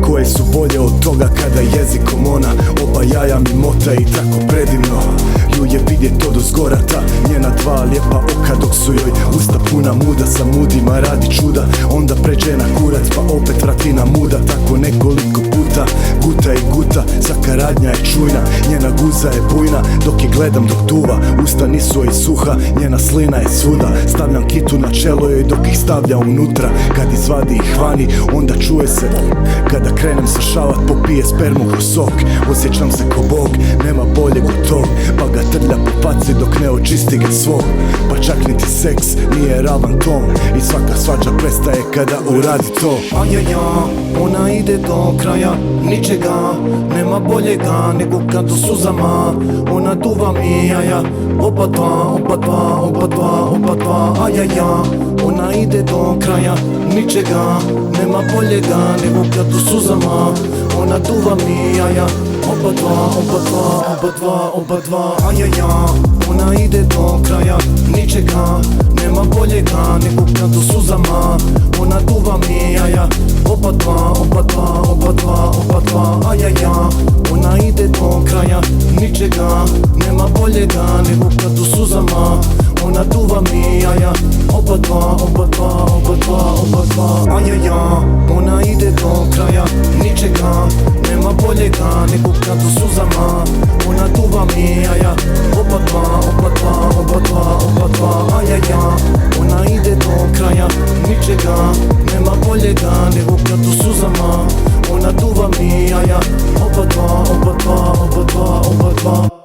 koje su bolje od toga kada jezikom ona oba jaja mi mota i tako predivno ju je vidjet od ozgora, ta njena dva lijepa oka dok su joj usta puna muda, sa mudima radi čuda, onda pređe na kurac pa opet vrati na muda, tako nekoliko puta, guta i guta, svaka radnja je čujna, njena guza je bujna, dok je gledam dok duva, usta nisu joj suha, njena slina je svuda, stavljam kitu na čelo joj dok ih stavlja unutra, kad izvadi ih vani, onda čuje se, kada krenem se šalat, popije spermu kroz sok, osjećam se ko Bog, nema boljeg od tog, pa ga trlja po faci dok ne očisti ga svog, pa čak niti seks nije ravan tom, i svaka svađa prestaje kada uradi to. Ajaja, ona ide do kraja ničega, nema boljega nego kad u suzama ona duva mi jaja, oba dva, oba dva, oba dva, oba dva, ajaja, ona ide do kraja ničega, nema boljega nego kad u suzama ona duva mi jaja, oba dva, oba dva, oba dva, oba dva, ajaja, ona ide do kraja ničega, nema boljega nego kad u suzama ona duva mi jaja, oba dva, oba dva, oba dva, oba dva, ajaja, ona ide do kraja ničega, nema boljega nego kad u suzama ona duva mi jaja, oba dva, oba dva, oba dva, oba dva, ajaja, ona ide do kraja ničega, nema boljega nego kad u suzama ona duva mi jaja, oba dva, oba dva, oba dva, oba dva, ajaja, ona ide do kraja ničega, nema boljega nego kad u suzama ona duva mi jaja, oba dva, oba dva, oba dva, oba dva.